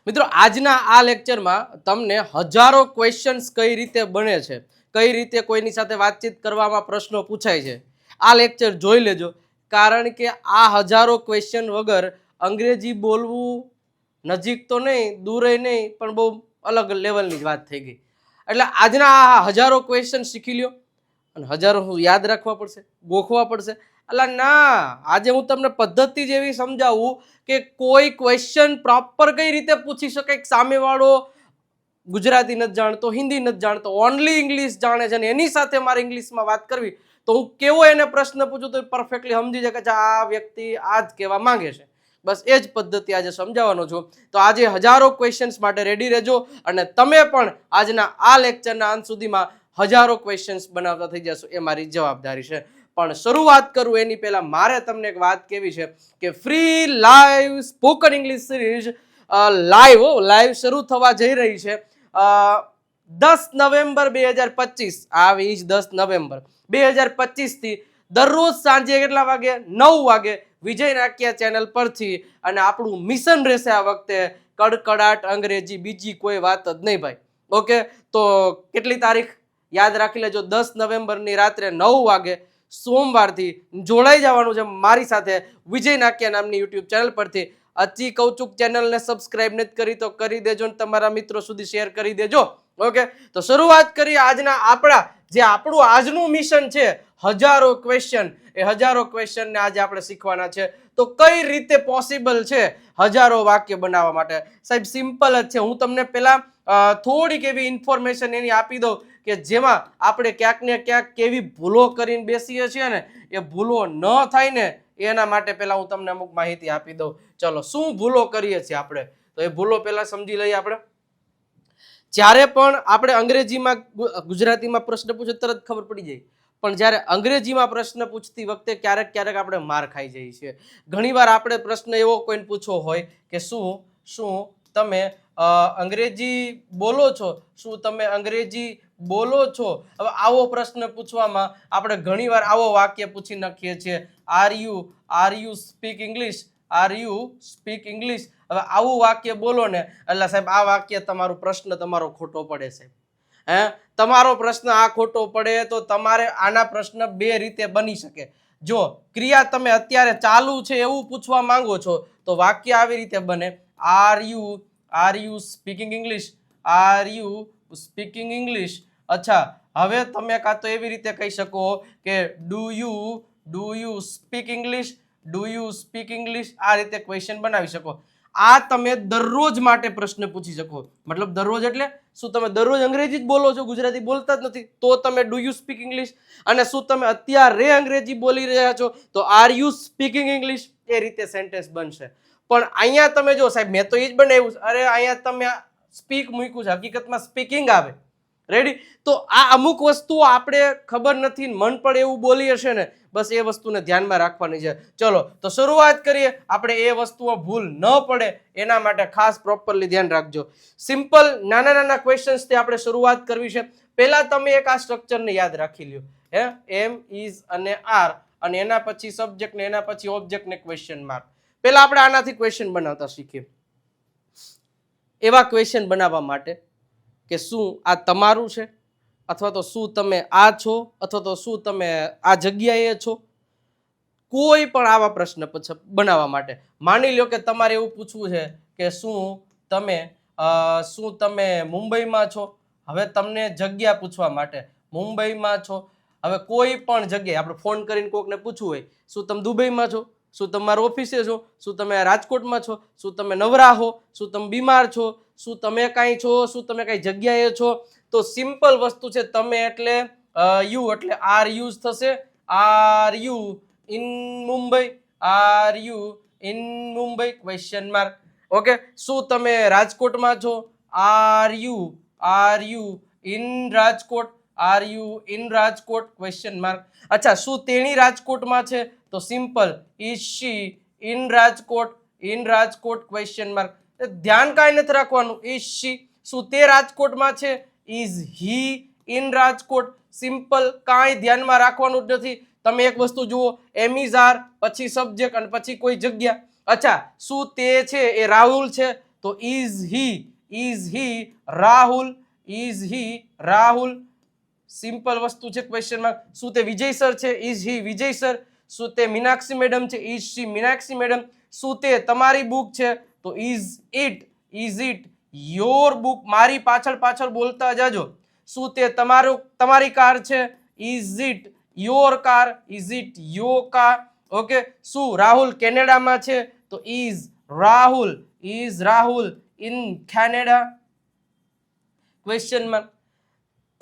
મિત્રો આજના આ લેક્ચરમાં તમને હજારો ક્વેશ્ચન્સ કઈ રીતે બને છે, કઈ રીતે કોઈની સાથે વાતચીત કરવામાં પ્રશ્નો પૂછાય છે, આ લેક્ચર જોઈ લેજો. કારણ કે આ હજારો ક્વેશ્ચન વગર અંગ્રેજી બોલવું નજીક તો નહીં, દૂરે નહીં, પણ બહુ અલગ લેવલની જ વાત થઈ ગઈ. એટલે આજના આ હજારો ક્વેશ્ચન શીખી લ્યો અને હજારો યાદ રાખવા પડશે, ગોખવા પડશે. એટલે ના, આજે હું તમને પદ્ધતિ જેવી સમજાવું કે કોઈ ક્વેશ્ચન પ્રોપર કઈ રીતે પૂછી શકાય. સામેવાળો ગુજરાતી નથી જાણતો, હિન્દી નથી જાણતો, ઓનલી ઇંગ્લિશ જાણે છે ને એની સાથે મારે ઇંગ્લિશમાં વાત કરવી, તો હું કેવો એને પ્રશ્ન પૂછું તો પરફેક્ટલી સમજી જાય કે આ વ્યક્તિ આ જ કહેવા માંગે છે. બસ એ જ પદ્ધતિ આજે સમજાવવાનો છું. તો આજે હજારો ક્વેશ્ચન્સ માટે રેડી રહેજો અને તમે પણ આજના આ લેક્ચરના અંત સુધીમાં હજારો ક્વેશ્ચન્સ બનાવતા થઈ જશો, એ મારી જવાબદારી છે. પણ શરૂઆત કરું એની પહેલા મારે તમને એક વાત કેવી છે કે free live spoken English series live શરૂ થવા જઈ રહી છે 10 નવેમ્બર 2025. આવી જ 10 નવેમ્બર 2025 થી દરરોજ સાંજે કેટલા વાગે? 9 વાગે વિજય નાક્યા ચેનલ પરથી. અને આપણું મિશન રહેશે આ વખતે કડકડાટ અંગ્રેજી, બીજી કોઈ વાત જ નહીં ભાઈ. ઓકે, તો કેટલી તારીખ યાદ રાખી લેજો, 10 નવેમ્બરની રાત્રે 9 વાગે સોમવારથી જોડાઈ જવાનું છે મારી સાથે વિજય નાક્યા નામની યુટ્યુબ ચેનલ પરથી. હજી કહું છું ચેનલને સબસ્ક્રાઇબ નથી કરી તો કરી દેજો ને તમારા મિત્રો સુધી શેર કરી દેજો. ઓકે, તો શરૂઆત કરીએ આજના આપણું આજનું મિશન છે હજારો ક્વેશ્ચન. એ હજારો ક્વેશ્ચન ને આજે આપણે શીખવાના છે. તો કઈ રીતે પોસિબલ છે હજારો વાક્ય બનાવવા માટે? સાહેબ સિમ્પલ જ છે. હું તમને પહેલા થોડીક એવી ઇન્ફોર્મેશન એની આપી દઉં કે જેમાં આપણે ક્યાંક ને ક્યાંક કેવી ભૂલો કરીને બેસીએ છીએ ને એ ભૂલો ન થાય ને એના માટે પહેલા હું તમને અમુક માહિતી આપી દઉં. ચલો, શું ભૂલો કરીએ છીએ આપણે, તો એ ભૂલો પહેલા સમજી લઈએ. આપણે જ્યારે પણ આપણે અંગ્રેજીમાં ગુજરાતીમાં પ્રશ્ન પૂછે તરત ખબર પડી જાય, પણ જ્યારે અંગ્રેજીમાં પ્રશ્ન પૂછતી વખતે ક્યારેક ક્યારેક આપણે માર ખાઈ જઈએ છીએ. ઘણીવાર આપણે પ્રશ્ન એવો કોઈને પૂછવો હોય કે શું તમે અંગ્રેજી બોલો છો? શું તમે અંગ્રેજી બોલો છો? હવે આવો પ્રશ્ન પૂછવામાં આપણે ઘણીવાર આવો વાક્ય પૂછી નાખીએ છીએ, are you speak English? Are you speak English? હવે આવું વાક્ય બોલો ને એટલે સાહેબ આ વાક્ય પ્રશ્ન તમારો ખોટો પડે છે. તમારો પ્રશ્ન આ ખોટો પડે તો તમારે આના પ્રશ્ન બે રીતે બની શકે. જો ક્રિયા તમે અત્યારે ચાલુ છે એવું પૂછવા માંગો છો તો વાક્ય આવી રીતે બને, are you speaking English? Are you speaking English? અચ્છા, હવે તમે કાં તો એવી રીતે કહી શકો કે do you speak English? Do you speak English? આ રીતે ક્વેશ્ચન બનાવી શકો. આ તમે દરરોજ માટે પ્રશ્ન પૂછી શકો. મતલબ દરરોજ એટલે શું તમે દરરોજ અંગ્રેજી જ બોલો છો, ગુજરાતી બોલતા જ નથી, તો તમે ડુ યુ સ્પીક ઇંગ્લિશ? અને શું તમે અત્યારે અંગ્રેજી બોલી રહ્યા છો તો આર યુ સ્પીકિંગ ઇંગ્લિશ? એ રીતે સેન્ટેન્સ બનશે. પણ અહીંયા તમે જો સાહેબ મેં તો એ જ બનાવ્યું છે, અરે અહીંયા તમે સ્પીક મૂક્યું છે, હકીકતમાં સ્પીકિંગ આવે. રેડી? તો આ અમુક વસ્તુઓ આપણે ખબર નથી, મન પણ એવું બોલી હશે ને, બસ એ વસ્તુને ધ્યાનમાં રાખવાની છે. ચલો તો શરૂઆત કરીએ. આપણે એ વસ્તુઓ ભૂલ ન પડે એના માટે ખાસ પ્રોપરલી ધ્યાન રાખજો. સિમ્પલ નાના નાના ક્વેશ્ચન્સથી આપણે શરૂઆત કરવી છે. પહેલા તમે એક આ સ્ટ્રક્ચરને યાદ રાખી લ્યો. એમ, ઇઝ અને આર, અને એના પછી સબ્જેક્ટ ને એના પછી ઓબ્જેક્ટ ને ક્વેશ્ચન માર્ક. પહેલા આપણે આનાથી ક્વેશ્ચન બનાવતા શીખીએ. એવા ક્વેશ્ચન બનાવવા માટે કે શું આ તમારું છે, અથવા તો શું તમે આ છો, અથવા તો શું તમે આ જગ્યાએ છો. કોઈ પણ આવા પ્રશ્ન બનાવવા માટે માની લો કે તમારે એવું પૂછવું છે કે શું તમે મુંબઈમાં છો. હવે તમને જગ્યા પૂછવા માટે મુંબઈમાં છો. હવે કોઈ પણ જગ્યાએ આપણે ફોન કરીને કોકને પૂછવું હોય, શું તમે દુબઈમાં છો? શું તમારા ઓફિસે છો? શું તમે રાજકોટમાં છો? શું તમે નવરા હો? શું તમે બીમાર છો? શું તમે કાંઈ છો? શું તમે કાંઈ જગ્યાએ છો? તો સિમ્પલ વસ્તુ છે, તમે એટલે યુ એટલે આર યુઝ થશે. Are you in Mumbai? Are you in Mumbai? Question mark. Okay, શું તમે રાજકોટમાં છો? Are you in Rajkot? Are you in Rajkot? Question mark. અચ્છા, શું તેણી રાજકોટમાં છે? તો simple, is she in Rajkot? In Rajkot? Question mark. ધ્યાન કાંઈ નથી રાખવાનું, ઇઝ શી. શું તે રાજકોટમાં છે? Is he in Rajkot? Simple, કાંઈ ધ્યાનમાં રાખવાનું જ નથી. તમે એક વસ્તુ જુઓ, એમ ઇઝ આર, પછી સબ્જેક્ટ અને પછી કોઈ જગ્યા. અચ્છા, શું તે છે એ રાહુલ છે? તો is he Rahul, is he Rahul. Simple વસ્તુ છે ક્વેશ્ચનમાં. શું તે વિજય સર છે? Is he Vijay sir. શું તે મીનાક્ષી મેડમ છે? Is she Meenakshi madam. શું તે તમારી બુક છે? તો ઇઝ ઇટ યોર બુક. મારી પાછળ પાછળ બોલતા જાજો. શું તે તમારી કાર છે? Is it your car, is it your car. Okay. શું રાહુલ કેનેડામાં છે? તો ઇઝ રાહુલ ઇન કેનેડા. ક્વેશ્ચનમાં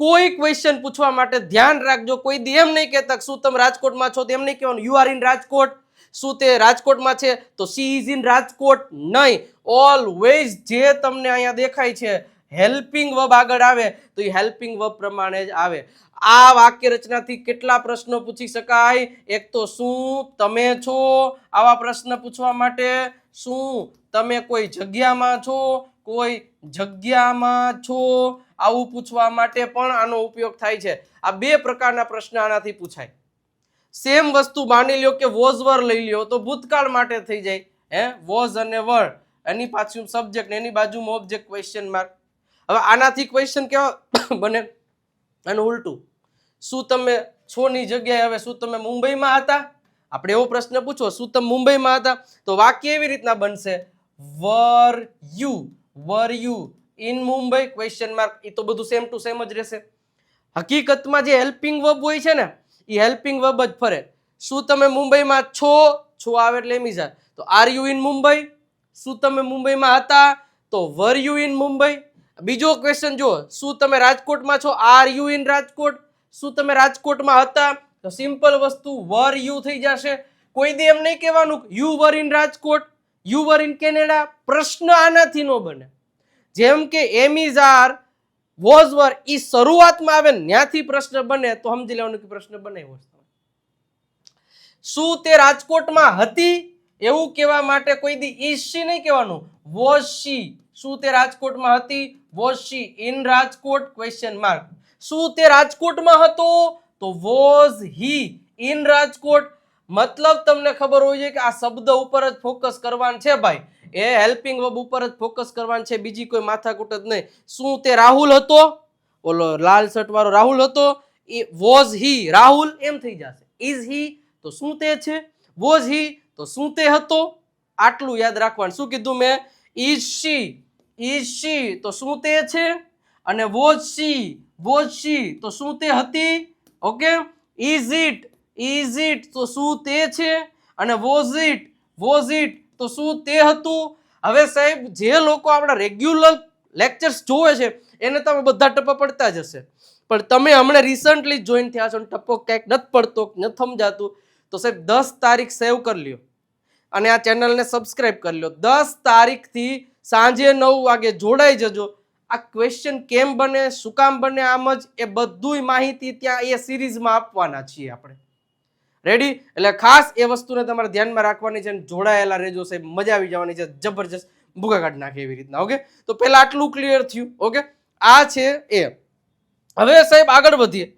કોઈ ક્વેશ્ચન પૂછવા માટે ધ્યાન રાખજો. કોઈ દી એમ નહીં કહેતા શું તમે રાજકોટમાં છો, તેમ નહીં કહેવાનું યુ આર ઇન રાજકોટ. શું તે રાજકોટમાં છે? તો સી ઇઝ ઇન રાજકોટ. નહીં, ઓલવેઝ જે તમને અહીંયા દેખાય છે હેલ્પિંગ વર્બ આગળ આવે તો એ હેલ્પિંગ વર્બ પ્રમાણે જ આવે. આ વાક્ય રચનાથી કેટલા પ્રશ્નો પૂછી શકાય? એક તો શું તમે છો, આવા પ્રશ્ન પૂછવા માટે. શું તમે કોઈ જગ્યામાં છો, કોઈ જગ્યામાં છો, આવું પૂછવા માટે પણ આનો ઉપયોગ થાય છે. આ બે પ્રકારના પ્રશ્ન આનાથી પૂછાય. સેમ વસ્તુ માની લ્યો કે વોઝ વર લઈ લ્યો તો ભૂતકાળ માટે થઈ જાય. વોઝ અને વર, એની પાછું સબ્જેક્ટ, એની બાજુમાં ઓબ્જેક્ટ, ક્વેશ્ચન માર્ક. હવે આનાથી ક્વેશ્ચન કેવા બને? આનું ઉલટું. શું તમે છો ની જગ્યાએ હવે શું તમે મુંબઈમાં હતા? આપણે એવો પ્રશ્ન પૂછો, શું તમે મુંબઈમાં હતા? તો વાક્ય એવી રીતના બનશે, where you in Mumbai, question mark. એ તો બધું સેમ ટુ સેમ જ રહેશે. હકીકતમાં જે હેલ્પિંગ વર્બ હોય છે ને એ હેલ્પિંગ વર્બ જ ફરે. શું તમે મુંબઈમાં છો આવે એટલે એમ જાય. તો આર યુ ઇન મુંબઈ. શું તમે મુંબઈમાં હતા? તો વર યુ ઇન મુંબઈ. બીજો ક્વેશ્ચન જો, શું તમે રાજકોટમાં છો? Are you in Rajkot. શું તમે રાજકોટમાં હતા? તો સિમ્પલ વસ્તુ વર યુ થઈ જશે. કોઈ દી એમ નહીં કહેવાનું you var in Rajkot, you var in Canada. પ્રશ્ન આનાથી નો બને. જેમ કે એમ ઇઝ આર, વોઝ વર, ઈ શરૂઆતમાં આવે ને ત્યાંથી પ્રશ્ન બને તો સમજી લેવાનું કે પ્રશ્ન બનાવ્યો. શું તે રાજકોટમાં હતી એવું કહેવા માટે કોઈ દી ઇઝ શી નહીં કહેવાનું, વોઝ શી. શું તે રાજકોટમાં હતી? Was she in Rajkot, question mark. શું તે રાજકોટમાં હતો? તો વોઝ હી ઇન રાજકોટ. મતલબ તમને ખબર હોય છે કે આ શબ્દ ઉપર જ ફોકસ કરવાનું છે ભાઈ. એ હેલ્પિંગ વર્બ ઉપર જ ફોકસ કરવાનું છે, બીજી કોઈ માથાકૂટ જ નહીં. શું તે રાહુલ હતો? ઓલો લાલ શર્ટ વાળો રાહુલ હતો. એ વોઝ હી રાહુલ એમ થઈ જશે. ઇઝ હી તો શું તે છે, વોઝ હી તો શું તે હતો. આટલું યાદ રાખવાનું. શું કીધું મેં? ઇઝ શી તો શું તે છે, અને વોઝ શી તો શું તે હતી. ઓકે. ઇઝ ઇટ તો શું તે છે, અને વોઝ ઇટ તો શું તે હતું. હવે સાહેબ જે લોકો આપણા રેગ્યુલર લેક્ચર્સ જોવે છે એને તમે બધા ટપ્પા પડતા જ હશે, પણ તમે હમણાં રિસન્ટલી જોઈન થયા છો ટપ્પો ક્યાંક નથી પડતો, નથી સમજાતું, તો સાહેબ 10 તારીખ સેવ કરી લ્યો અને આ ચેનલને સબસ્ક્રાઇબ કરી લો. 10 તારીખથી સાંજે 9 વાગે જોડાઈ જજો. આ ક્વેશ્ચન કેમ બને, શું કામ બને, આમ જ એ બધુંય માહિતી ત્યાં એ સિરીઝમાં આપવાના છીએ આપણે. રેડી? એટલે ખાસ એ વસ્તુને તમારે ધ્યાનમાં રાખવાની છે, જોડાયેલા રહેજો સાહેબ, મજા આવી જવાની છે, જબરજસ્ત ભૂકા કાઢ નાખે એવી રીતના. ઓકે, તો પહેલા આટલું ક્લિયર થયું. ઓકે, આ છે એ. હવે સાહેબ આગળ વધીએ.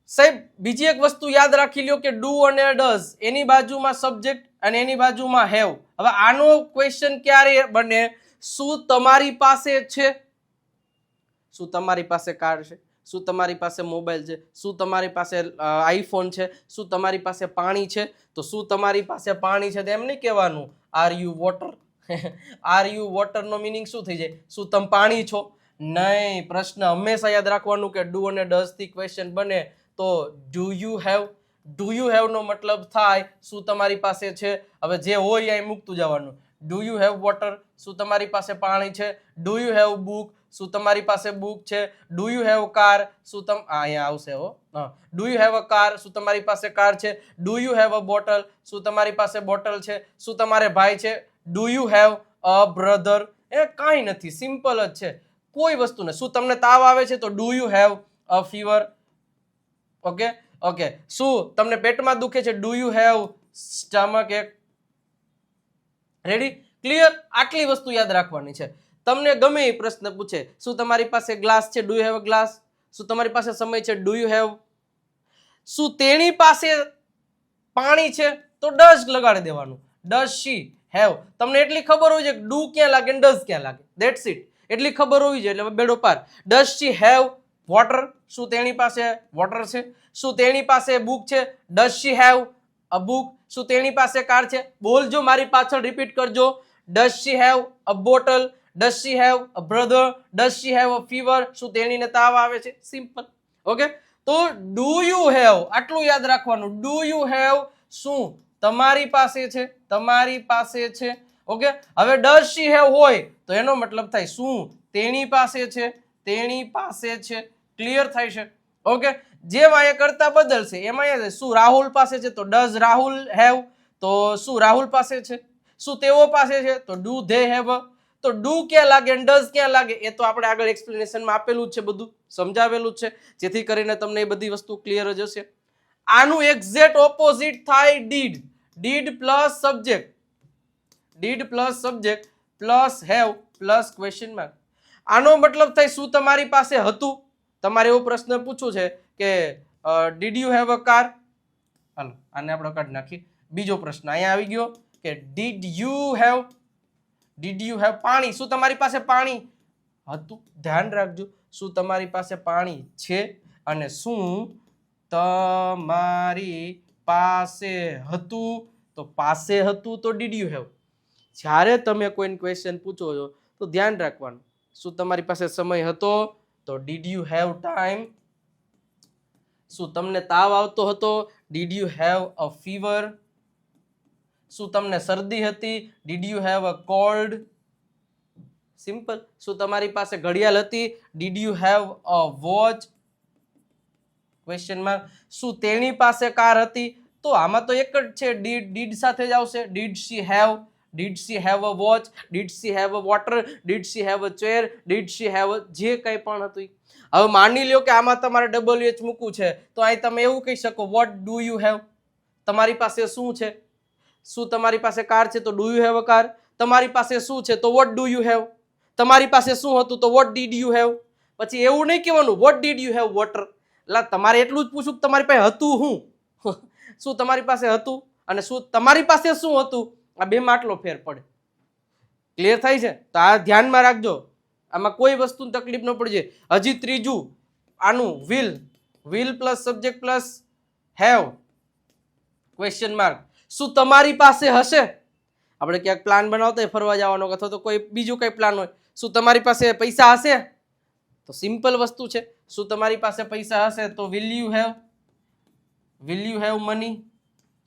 સાહેબ બીજી એક વસ્તુ યાદ રાખી લ્યો કે ડુ અને ડઝ, એની બાજુમાં સબ્જેક્ટ અને એની બાજુમાં હેવ. હવે આનો ક્વેશ્ચન ક્યારે બને? શું તમારી પાસે છે? શું તમારી પાસે કાર છે? શું તમારી પાસે મોબાઈલ છે? શું તમારી પાસે આઈફોન છે? શું તમારી પાસે પાણી છે? તો શું તમારી પાસે પાણી છે તો એમ નહીં કહેવાનું are you water. Are you water નો મિનિંગ શું થઈ જાય? શું તમે પાણી છો? નહીં. પ્રશ્ન હંમેશા યાદ રાખવાનું કે ડુ અને ડઝ થી ક્વેશ્ચન બને તો do you have. Do you have નો મતલબ થાય શું તમારી પાસે છે. હવે જે હોય અહીં મૂકતું જવાનું. Do you have water? શું તમારી પાસે પાણી છે? Do you have book? શું તમારી પાસે બુક છે? Do you have car? શું અહીંયા આવશે હો. Do you have a car? શું તમારી પાસે કાર છે? Do you have a bottle? શું તમારી પાસે બોટલ છે? શું તમારે ભાઈ છે? Do you have a brother? એ કાંઈ નથી, સિમ્પલ જ છે, કોઈ વસ્તુ નહીં. શું તમને તાવ આવે છે? તો do you have a fever. Okay. શું તમને પેટમાં દુખે છે? ડુ યુ હેવ સ્ટમક એક. રેડી? ક્લિયર? આટલી વસ્તુ યાદ રાખવાની છે. તમને ગમે એ પ્રશ્ન પૂછે, શું તમારી પાસે ગ્લાસ છે? Do you have a glass? શું તમારી પાસે સમય છે? Do you have? શું તેણી પાસે પાણી છે? તો ડઝ લગાડી દેવાનું. Does she? હેવ. તમને એટલી ખબર હોય છે કે ડુ ક્યાં લાગે ને ડઝ ક્યાં લાગે, ધેટ્સ ઇટ. એટલી ખબર હોવી જોઈએ એટલે બેડો પાર. Does she have water? શું તેણી પાસે વોટર છે? શું તેણી પાસે બુક છે? Does she have a book? શું તેણી પાસે કાર છે? બોલજો મારી પાછળ, રિપીટ કરજો. Does she have a bottle? Does she have a brother? Does she have a fever? શું તેણીને તાવ આવે છે? સિમ્પલ. ઓકે, તો ડુ યુ હેવ, આટલું યાદ રાખવાનું. ડુ યુ હેવ, શું તમારી પાસે છે? તમારી પાસે છે. ઓકે, હવે ડઝ શી હેવ હોય તો એનો મતલબ થાય શું તેણી પાસે છે? તેણી પાસે છે. ક્લિયર થાય છે? ઓકે, જેમ અહીંયા કરતા બદલશે એમાં અહીંયા શું રાહુલ પાસે છે તો ડઝ રાહુલ હેવ, તો શું રાહુલ પાસે છે? શું તેઓ પાસે છે તો ડુ ધે હેવ. તો ડુ ક્યાં લાગે અને ડઝ ક્યાં લાગે એ તો આપણે આગળ એક્સપ્લેનેશનમાં આપેલું જ છે, બધું સમજાવેલું જ છે, જેથી કરીને તમને એ બધી વસ્તુ ક્લિયર જ હશે. આનું એક્ઝેક્ટ ઓપોઝિટ થાય did. Did plus subject, did plus subject plus have plus question mark. આનો મતલબ થાય શું તમારી પાસે હતું? તમારે એવો પ્રશ્ન પૂછવું છે કે did you have a car? હાલો આને આપણે કાઢી નાખીએ. બીજો પ્રશ્ન અહીંયા આવી ગયો કે ડીડ યુ હેવ પાણી? શું તમારી પાસે પાણી હતું? ધ્યાન રાખજો, શું તમારી પાસે પાણી છે? અને શું તમારી પાસે હતું? તો પાસે હતું તો ડીડ યુ હેવ. જ્યારે તમે કોઈને ક્વેશ્ચન પૂછો છો તો ધ્યાન રાખવાનું, શું તમારી પાસે સમય હતો? તો ડીડ યુ હેવ ટાઈમ. શું તમને તાવ આવતો હતો? Did you have a fever. શું તમને શરદી હતી? Did you have a cold. Simple. શું તમારી પાસે ઘડિયાળ હતી? Did you have a watch? Question mark. શું તેણી પાસે કાર હતી? તો આમાં તો એક જ છે, ડીડ સાથે જ આવશે. Did she have? Did she have a watch? Did she have a water? Did she have a chair? Did she have જે કંઈ પણ હતું. હવે માની લ્યો કે આમાં તમારે WH મૂકવું છે તો અહીં તમે એવું કહી શકો વોટ ડુ યુ હેવ? તમારી પાસે શું છે? શું તમારી પાસે કાર છે તો do you have a car? તમારી પાસે શું છે તો વોટ ડુ યુ હેવ? તમારી પાસે શું હતું તો વોટ ડીડ યુ હેવ? પછી એવું નહીં કહેવાનું what did you have water. એટલે તમારે એટલું જ પૂછવું કે તમારી પાસે હતું શું? શું તમારી પાસે હતું અને શું તમારી પાસે શું હતું, આ બેમાં આટલો ફેર પડે. ક્લિયર થાય છે? તો આ ધ્યાનમાં રાખજો, આમાં કોઈ વસ્તુની તકલીફ ન પડે. હજી ત્રીજું આનું will plus subject plus have question mark. શું તમારી પાસે હશે? આપણે ક્યાંક પ્લાન બનાવતા હોય ફરવા જવાનો અથવા તો કોઈ બીજું કંઈ પ્લાન હોય, શું તમારી પાસે પૈસા હશે? તો સિમ્પલ વસ્તુ છે, શું તમારી પાસે પૈસા હશે તો વિલ યુ હેવ મની.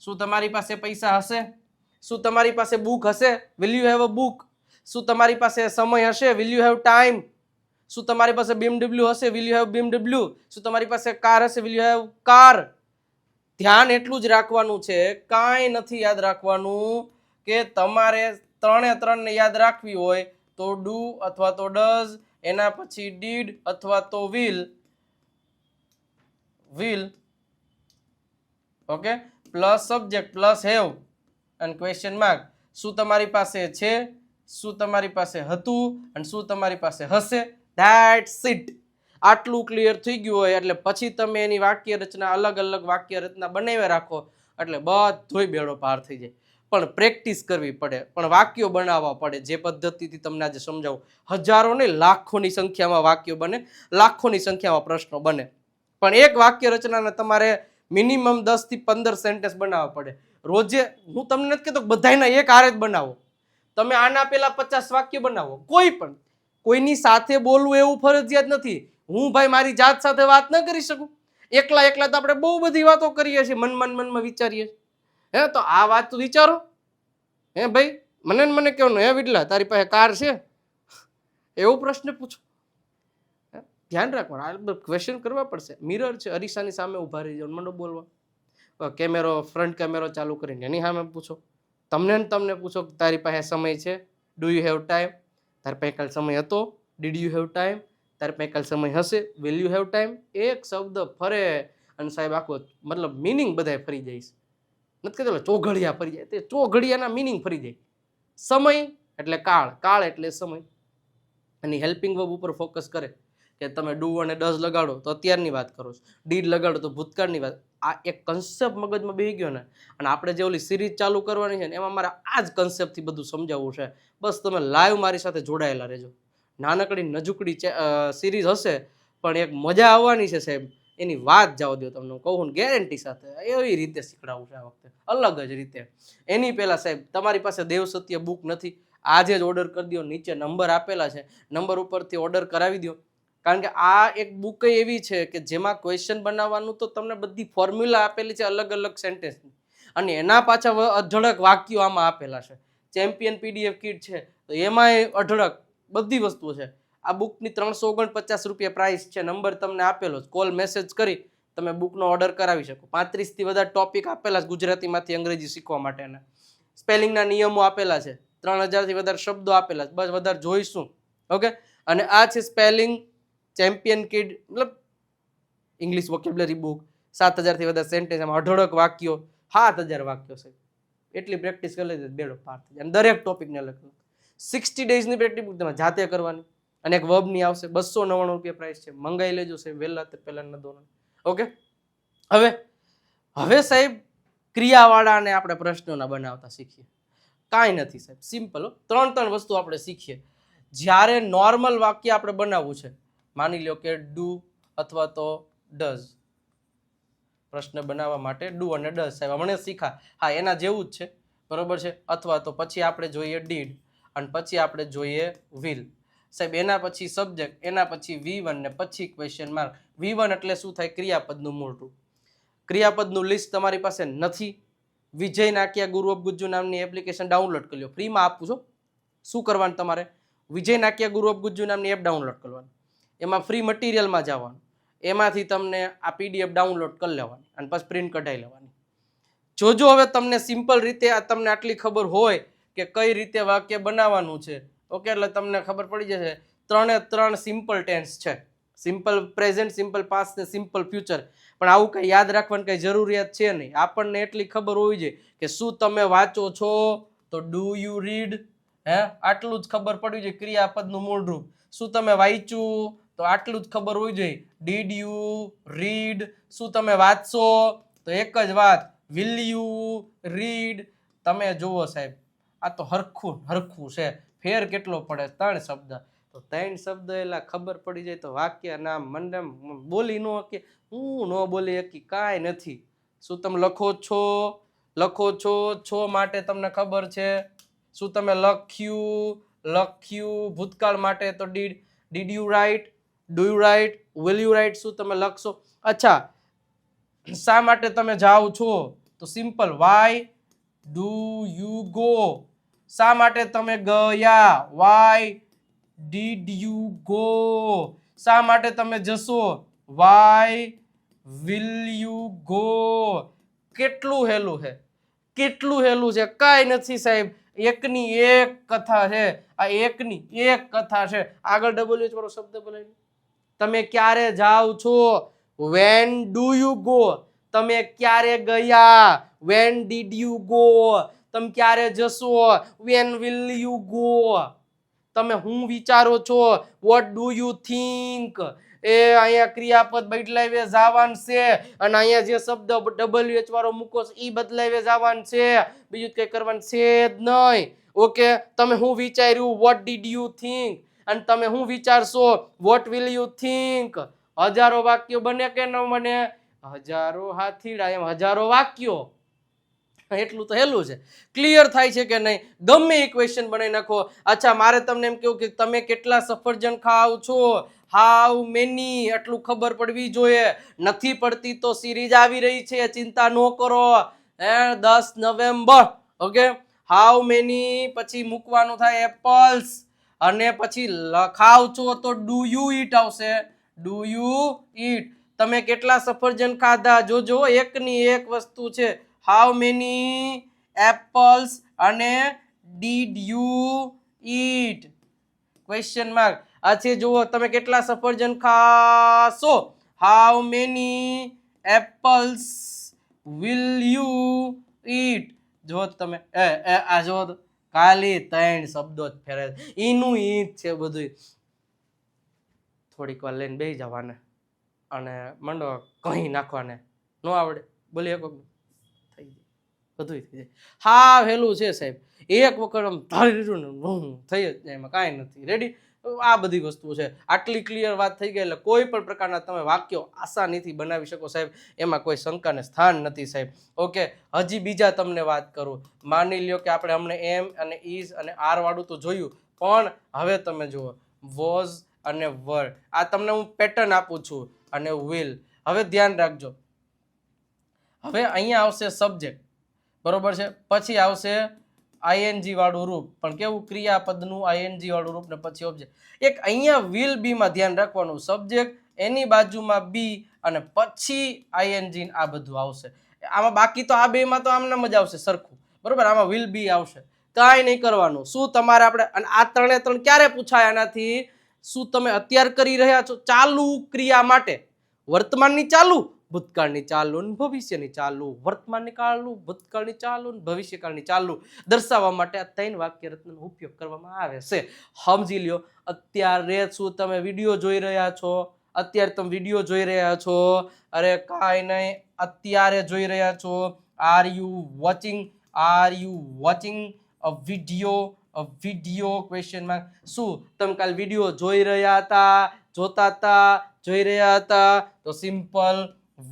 શું તમારી પાસે પૈસા હશે? શું તમારી પાસે બુક હશે? Will you have a book. શું તમારી પાસે સમય હશે? Will you have time. શું તમારી પાસે BMW હશે? Will you have BMW. શું તમારી પાસે કાર હશે? Will you have car. ધ્યાન એટલું જ રાખવાનું છે, કાંઈ નથી યાદ રાખવાનું. કે તમારે ત્રણે ને યાદ રાખવી હોય તો ડુ અથવા તો ડઝ, એના પછી ડીડ અથવા તો will okay, plus subject plus have અને ક્વેશ્ચન માર્ક. શું તમારી પાસે છે? શું તમારી પાસે હતું? અને શું તમારી પાસે હશે? That's it. આટલું ક્લિયર થઈ ગયું હોય એટલે પછી તમે એની વાક્ય રચના અલગ અલગ વાક્ય રચના બનાવી રાખો એટલે બધોય બેડો પાર થઈ જાય. પણ પ્રેક્ટિસ કરવી પડે, પણ વાક્યો બનાવવા પડે. જે પદ્ધતિથી તમને આજે સમજાવું, હજારો ને લાખોની સંખ્યામાં વાક્યો બને, લાખોની સંખ્યામાં પ્રશ્નો બને, પણ એક વાક્ય રચનાને તમારે મિનિમમ 10 થી 15 સેન્ટેન્સ બનાવવા પડે રોજે. હું તમને નથી કહેતો બધાના એક હારે જ બનાવો, તમે આના પેલા 50 વાક્ય બનાવો. કોઈ પણ કોઈની સાથે બોલવું એવું ફરજિયાત નથી. હું ભાઈ મારી જાત સાથે વાત ન કરી શકું? એકલા તો આપણે બહુ બધી વાતો કરીએ છીએ, મનમાં વિચારીએ. હે તો આ વાત તો વિચારો. હે ભાઈ મને કહેવાનું, હે વિડલા તારી પાસે કાર છે? એવો પ્રશ્ન પૂછો. ધ્યાન રાખવાનું, આ ક્વેશ્ચન કરવા પડશે. મિરર છે, અરીસાની સામે ઉભા રહી જાવ, મને બોલવા. કેમેરો, ફ્રન્ટ કેમેરો ચાલુ કરીને એની સામે પૂછો. તમને પૂછો કે તારી પાસે સમય છે? Do you have time? તારી પાસે કાલ સમય હતો? Did you have time? તારી પાસે કાલ સમય હશે? Will you have time? એક શબ્દ ફરે અને સાહેબ આખો મતલબ મિનિંગ બધાય ફરી જાય છે. નથી કહેતો ચોઘડિયા ફરી જાય, તે ચોઘડિયાના મિનિંગ ફરી જાય. સમય એટલે કાળ, કાળ એટલે સમય. અને હેલ્પિંગ વર્બ ઉપર ફોકસ કરે કે તમે ડુ અને ડઝ લગાડો તો અત્યારની વાત કરો છો, ડીડ લગાડો તો ભૂતકાળની વાત. આ એક કન્સેપ્ટ મગજમાં બેસી ગયો ને, અને આપણે જે ઓલી સિરીઝ ચાલુ કરવાની છે ને એમાં મારે આ જ કન્સેપ્ટથી બધું સમજાવવું છે. બસ તમે લાઈવ મારી સાથે જોડાયેલા રહેજો. નાનકડી નજુકડી સિરીઝ હશે પણ એક મજા આવવાની છે સાહેબ, એની વાત જાવ દો. તમને કહું ને ગેરંટી સાથે એવી રીતે શીખડાવું છે આ વખતે, અલગ જ રીતે. એની પહેલા સાહેબ તમારી પાસે દેવ સત્ય બુક નથી, આજે જ ઓર્ડર કરી દો. નીચે નંબર આપેલા છે, નંબર ઉપરથી ઓર્ડર કરાવી દો. કારણ કે આ એક બુક એવી છે કે જેમાં ક્વેશ્ચન બનાવવાનું તો તમને બધી ફોર્મ્યુલા આપેલી છે અલગ અલગ સેન્ટેન્સની, અને એના પાછા અઢળક વાક્યો આમાં આપેલા છે. ચેમ્પિયન PDF કીટ છે તો એમાંય અઢળક બધી વસ્તુઓ છે. આ બુકની 349 રૂપિયા પ્રાઇસ છે. નંબર તમને આપેલો છે, કોલ મેસેજ કરી તમે બુકનો ઓર્ડર કરાવી શકો. 35 થી વધારે ટોપિક આપેલા છે ગુજરાતીમાંથી અંગ્રેજી શીખવા માટેના. સ્પેલિંગના નિયમો આપેલા છે, 3000 થી વધારે શબ્દો આપેલા છે. બસ વધારે જોઈશું. ઓકે, અને આ છે સ્પેલિંગ ચેમ્પિયન કિડ, મતલબ ઇંગ્લિશ વોકેબ્યુલરી બુક. 7000 થી વધારે સેન્ટેન્સ, એમાં અઢળક વાક્યો, 7000 વાક્યો છે. એટલી પ્રેક્ટિસ કરી લેજો, બેડો પાર થઈ જાય. અને દરેક ટોપિકને અલગ અલગ 60 ડેઝની પ્રેક્ટિસ બુક તમે જાતે કરવાની. અને એક વર્બની આવશે, 299 રૂપિયા પ્રાઇસ છે. મંગાઈ લેજો સાહેબ વહેલા તે પહેલા ન દોનો. ઓકે, હવે સાહેબ ક્રિયાવાળાને આપણે પ્રશ્નોના બનાવતા શીખીએ. કાંઈ નથી સાહેબ, સિમ્પલ. ત્રણ વસ્તુ આપણે શીખીએ. જ્યારે નોર્મલ વાક્ય આપણે બનાવવું છે, માની લો કે ડુ અથવા તો ડઝ, પ્રશ્ન બનાવવા માટે ડુ અને ડઝ સાહેબ હમણાં શીખા, હા એના જેવું જ છે, બરોબર છે. અથવા તો પછી આપણે જોઈએ ડીડ, અને પછી આપણે જોઈએ વિલ સાહેબ. એના પછી સબ્જેક્ટ, એના પછી V1 ને પછી ક્વેશ્ચન માર્ક. V1 એટલે શું થાય? ક્રિયાપદનું મૂળ રૂપ. ક્રિયાપદનું લિસ્ટ તમારી પાસે નથી. વિજય નાકિયા ગુરુ ઓફ ગુજ્જુ નામની એપ્લિકેશન ડાઉનલોડ કરી લો, ફ્રીમાં આપું છું. શું કરવાનું તમારે? વિજય નાકિયા ગુરુ ઓફ ગુજ્જુ નામની એપ ડાઉનલોડ કરવાની. એમાં ફ્રી મટીરિયલમાં જવાનું, એમાંથી તમને આ PDF ડાઉનલોડ કરી લેવાની અને પછી પ્રિન્ટ કઢાઈ લેવાની. જોજો હવે તમને સિમ્પલ રીતે આ તમને આટલી ખબર હોય કે કઈ રીતે વાક્ય બનાવવાનું છે. ઓકે, એટલે તમને ખબર પડી જશે. 3 સિમ્પલ ટેન્સ છે, સિમ્પલ પ્રેઝન્ટ, સિમ્પલ પાસ્ટ ને સિમ્પલ ફ્યુચર. પણ આવું કઈ યાદ રાખવાની કઈ જરૂરિયાત છે નહીં. આપણને એટલી ખબર હોવી જોઈએ કે શું તમે વાંચો છો તો ડુ યુ રીડ, આટલું જ ખબર પડવી જોઈએ. ક્રિયાપદનું મૂળ રૂપ. શું તમે વાંચ્યું તો આટલું જ ખબર હોવી જોઈએ. ડીડ યુ રીડ, શું તમે વાંચશો તો એક જ વાત, વિલ યુ રીડ. તમે જુઓ સાહેબ, આ તો હરખું છે. ફેર કેટલો પડે? 3 શબ્દ. તો 3 શબ્દ એટલે ખબર પડી જાય તો વાક્ય નામ મને બોલી ન કે હું ન બોલી શકી કાંઈ નથી. શું તમે લખો છો માટે તમને ખબર છે. શું તમે લખ્યું ભૂતકાળ માટે તો did you write, do you write, will you write. શું તમે લખશો? અચ્છા, શા માટે તમે જાઓ છો તો simple, why do you go. શા માટે તમે ગયા? Why did you go. શા માટે તમે જશો? Why will you go. કેટલું હેલું છે, કાંઈ નથી સાહેબ. એકની એક કથા છે, આ એકની એક કથા છે. આગળ WH વાળો શબ્દ બોલાવી. તમે ક્યારે જાઓ છો? When do you go. તમે ક્યારે ગયા? When did you go. તમે ક્યારે જશો? When will you go. તમે હું વિચારો છો? What do you think. અહીંયા ક્રિયાપદ બદલાવે જવાનું છે, અને અહીંયા જે શબ્દ WH વાળો મૂકો છે એ બદલાવે જવાનું છે. બીજું કઈ કરવાનું છે જ નહીં. ઓકે, તમે હું વિચાર્યું? What did you think. અને તમે હું વિચારશો? Vote will you think. હજારો વાક્યો બને કે ન બને? હજારો હાથીડા એમ હજારો વાક્યો. એટલું તો હેલું છે. ક્લિયર થાય છે કે નહીં? ગમે એ ક્વેશ્ચન બનાવી નાખો. અચ્છા, મારે તમને એમ કેવું કે તમે કેટલા સફરજન ખાવ છો? હાઉ મેની, એટલું ખબર પડવી જોઈએ. નથી પડતી તો સિરીઝ આવી રહી છે, ચિંતા ન કરો. 10 નવેમ્બર. ઓકે, હાઉ મેની પછી મૂકવાનું થાય એપલ્સ, અને પછી ખાવ છો તો ડુ યુ ઈટ આવશે. ડુ યુ ઈટ. તમે કેટલા સફરજન ખાધા? જોજો, એકની એક વસ્તુ છે. હાઉ મેની એપલ્સ અને did you it? Question mark. આથી જુઓ, તમે કેટલા સફરજન ખાશો? How many apples will you ઈટ? જો તમે આ જો ખાલી 3 શબ્દો જ ફેરે, એનું ઈ જ છે બધું. થોડીક વાર લઈને બેસી જવાને અને મંડો કહી નાખવાને. ન આવડે બોલી શકો થઈ જાય, બધું થઈ જાય. હા હેલું છે સાહેબ, એક વખત આમ ધારી દીધું ને થઈ જ જાય, એમાં કાંઈ નથી. રેડી? આ બધી વસ્તુ છે. આટલી ક્લિયર વાત થઈ ગઈ એટલે કોઈ પણ પ્રકારના તમે વાક્યો આસાનીથી બનાવી શકો સાહેબ, એમાં કોઈ શંકાને સ્થાન નથી સાહેબ. ઓકે, હજી બીજા તમને વાત કરું. માની લ્યો કે આપણે હમણે એમ અને ઇઝ અને આર વાળું તો જોયું, પણ હવે તમે જુઓ વોઝ અને વર. આ તમને હું પેટર્ન આપું છું. અને વિલ. હવે ધ્યાન રાખજો, હવે અહીંયા આવશે સબ્જેક્ટ, બરોબર છે, પછી આવશે આઈએનજી વાળું રૂપ, પણ કેવું ક્રિયાપદનું આઈએનજી વાળું રૂપ ને પછી ઓબ્જેક્ટ. એક અહીંયા વિલ બી માં ધ્યાન રાખવાનું, સબ્જેક્ટ એની બાજુમાં બી અને પછી આઈએનજી આ બધું આવશે. આમાં બાકી તો આ બે માં તો આમને જ આવશે સરખું, બરોબર. આમાં વિલ બી આવશે, કાંઈ નહીં કરવાનું. શું તમારે આપણે, અને આ ત્રણે ત્રણ ક્યારે પૂછાય આનાથી? શું તમે અત્યારે કરી રહ્યા છો ચાલુ ક્રિયા માટે? વર્તમાનની ચાલુ, ભૂતકાળની ચાલુ, ભવિષ્યની ચાલુ, વર્તમાનની ચાલુ, ભૂતકાળની ચાલુ, ભવિષ્યકાળની ચાલુ દર્શાવવા માટે આ ત્રણ વાક્ય રચનાનો ઉપયોગ કરવામાં આવે છે. સમજી લ્યો. અત્યારે શું તમે વિડીયો જોઈ રહ્યા છો? અત્યારે તમે વિડીયો જોઈ રહ્યા છો? અરે કાંઈ નહીં, અત્યારે જોઈ રહ્યા છો. Are you watching? Are you watching a video question mark. શું તમે કાલ વિડીયો જોઈ રહ્યા હતા, જોતા હતા, જોઈ રહ્યા હતા? તો simple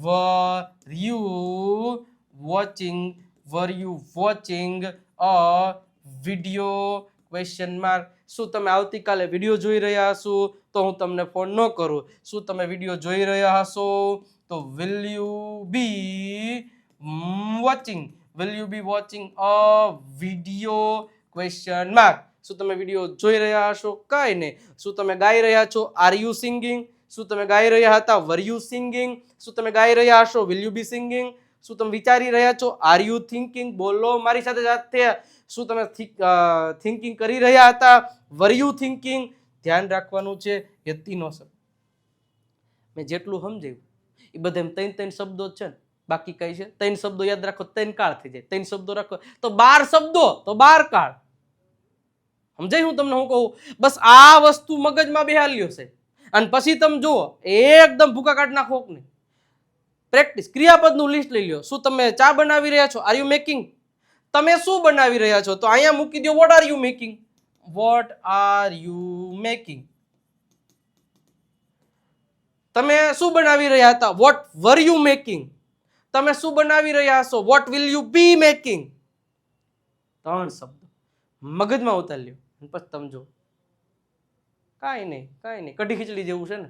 were you watching a video question mark. શું તમે આવતીકાલે વિડીયો જોઈ રહ્યા હશો? તો હું તમને ફોન ન કરું. શું તમે વિડીયો જોઈ રહ્યા હશો? તો will you be watching a video question mark. શું તમે વિડીયો જોઈ રહ્યા હશો? કાંઈ નહીં. શું તમે ગાઈ રહ્યા છો? Are you singing? શું તમે ગાઈ રહ્યા હતા? Were you singing? શું તમે ગાઈ રહ્યા હશો? Will you be singing? શું તમે વિચારી રહ્યા છો? Are you thinking? બોલો મારી સાથે સાથે. શું તમે થિંકિંગ કરી રહ્યા હતા? Were you thinking? ધ્યાન રાખવાનું છે યતિનો શબ્દ. મેં જેટલું સમજાયું એ બધા ત્રણ શબ્દો જ છે ને, બાકી કઈ છે? ત્રણ શબ્દો યાદ રાખો, ત્રણ કાળ થઈ જાય. ત્રણ શબ્દો રાખો તો 12 શબ્દો, તો 12 કાળ. સમજાય હું તમને હું કહું? બસ આ વસ્તુ મગજમાં બેહાલ્યો છે, અને પછી તમે જુઓ એકદમ ભૂકા કાઢ નાખો કે નહીં. પ્રેક્ટિસ. ક્રિયાપદનું લિસ્ટ લઈ લ્યો. શું તમે ચા બનાવી રહ્યા છો? Are you making? તમે શું બનાવી રહ્યા છો? તો અહીંયા મૂકી દો what are you making. What are you making. તમે શું બનાવી રહ્યા હતા? What were you making. તમે શું બનાવી રહ્યા છો? What will you be making. 3 શબ્દો મગજમાં ઉતારી લ્યો, પછી તમે જો કાંઈ નહીં. કઢી ખીચડી જેવું છે ને,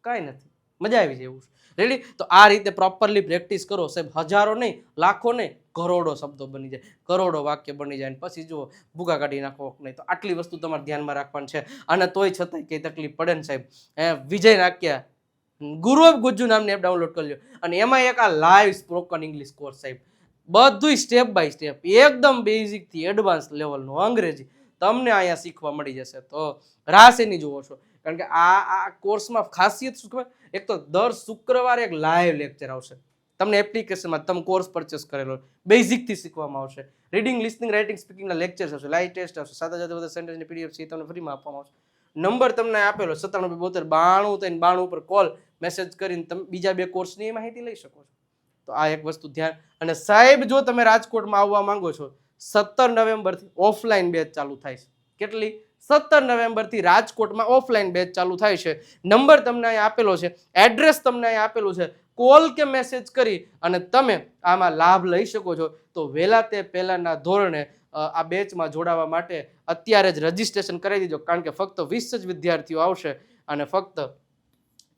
કાંઈ નથી, મજા આવી જાય એવું છે. રેડી? તો આ રીતે પ્રોપરલી પ્રેક્ટિસ કરો સાહેબ. હજારો નહીં, લાખો નહીં, કરોડો શબ્દો બની જાય, કરોડો વાક્ય બની જાય. પછી જુઓ ભૂકા કાઢી નાખો નહીં. તો આટલી વસ્તુ તમારે ધ્યાનમાં રાખવાની છે. અને તોય છતાંય કઈ તકલીફ પડે ને સાહેબ, વિજય નાક્યા ગુરુ ઓફ ગુજ્જુ નામની એપ ડાઉનલોડ કરી લો, અને એમાં એક આ લાઈવ સ્પોકન ઇંગ્લિશ કોર્સ સાહેબ, બધું સ્ટેપ બાય સ્ટેપ, એકદમ બેઝિક થી એડવાન્સ લેવલનું અંગ્રેજી તમને અહીંયા શીખવા મળી જશે. તો રાહ એની જુઓ છો, કારણ કે આ કોર્સમાં ખાસિયત શું ખબર? એક તો દર શુક્રવારે એક લાઈવ લેક્ચર આવશે તમને એપ્લિકેશનમાં. તમે કોર્સ પરચેસ કરેલો, બેઝિકથી શીખવામાં આવશે. રીડિંગ, લિસનિંગ, રાઇટિંગ, સ્પીકિંગના લેક્ચર્સ આવશે, લાઈવ ટેસ્ટ આવશે, સાથે સાથે બધા સેન્ટેન્સની પીડીએફ છે તમને ફ્રીમાં આપવામાં આવશે. નંબર તમને આપેલો 977292 ઉપર કોલ મેસેજ કરીને તમે બીજા 2 કોર્સની માહિતી લઈ શકો છો. તો આ એક વસ્તુ ધ્યાન. અને સાહેબ જો તમે રાજકોટમાં આવવા માંગો છો, 17 નવેમ્બરથી ઓફલાઈન બેચ ચાલુ થાય છે. કેટલી? 17 નવેમ્બરથી રાજકોટમાં ઓફલાઈન બેચ ચાલુ થાય છે. નંબર તમને અહીં આપેલો છે, એડ્રેસ તમને અહીં આપેલું છે. કોલ કે મેસેજ કરી અને તમે આમાં લાભ લઈ શકો છો. તો વહેલા તે પહેલાના ધોરણે આ બેચમાં જોડાવા માટે અત્યારે જ રજીસ્ટ્રેશન કરાવી દીધો, કારણ કે ફક્ત 20 જ વિદ્યાર્થીઓ આવશે. અને ફક્ત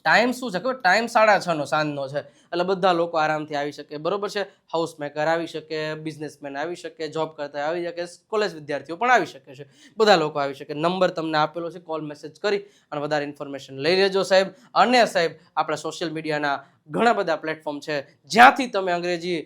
ટાઈમ શું છે ખબર? ટાઈમ 6:30 સાંજનો છે, એટલે બધા લોકો આરામથી આવી શકે, બરોબર છે. હાઉસ મેકર આવી શકે, બિઝનેસમેન આવી શકે, જોબ કરતા આવી શકે, કોલેજ વિદ્યાર્થીઓ પણ આવી શકે છે, બધા લોકો આવી શકે. નંબર તમને આપેલો છે, કોલ મેસેજ કરી અને વધારે ઇન્ફોર્મેશન લઈ લેજો સાહેબ. અને સાહેબ આપણા સોશિયલ મીડિયાના ઘણા બધા પ્લેટફોર્મ છે જ્યાંથી તમે અંગ્રેજી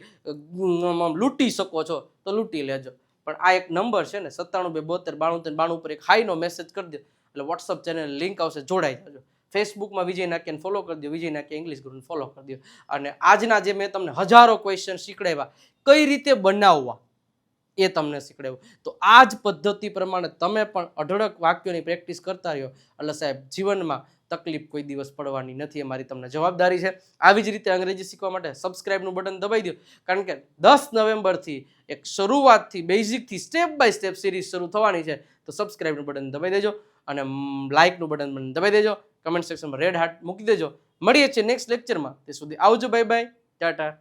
લૂંટી શકો છો, તો લૂંટી લેજો. પણ આ એક નંબર છે ને 9772929392 ઉપર એક હાઈનો મેસેજ કરી દો, એટલે વોટ્સઅપ ચેનલ લિંક આવશે, જોડાઈ જજો. ફેસબુકમાં વિજય નાક્યાને ફોલો કરી દો, વિજય નાક્યા ઇંગ્લિશ ગુરુને ફોલો કરી દો. અને આજના જે મેં તમને હજારો ક્વેશ્ચન શીખડાવ્યા કઈ રીતે બનાવવા, એ તમને શીખવાડ્યું. તો આ જ પદ્ધતિ પ્રમાણે તમે પણ અઢળક વાક્યોની પ્રેક્ટિસ કરતા રહ્યો એટલે સાહેબ જીવનમાં તકલીફ કોઈ દિવસ પડવાની નથી. એ મારી તમને જવાબદારી છે. આવી જ રીતે અંગ્રેજી શીખવા માટે સબસ્ક્રાઇબનું બટન દબાઈ દો, કારણ કે 10 નવેમ્બરથી એક શરૂઆતથી બેઝિકથી સ્ટેપ બાય સ્ટેપ સિરીઝ શરૂ થવાની છે. તો સબસ્ક્રાઇબનું બટન દબાઈ દેજો અને લાઇકનું બટન પણ દબાઈ દેજો. કમેન્ટ સેક્શનમાં રેડ હાર્ટ મૂકી દેજો. મળીએ છીએ નેક્સ્ટ લેક્ચરમાં. તે સુધી આવજો, બાય બાય, ટાટા.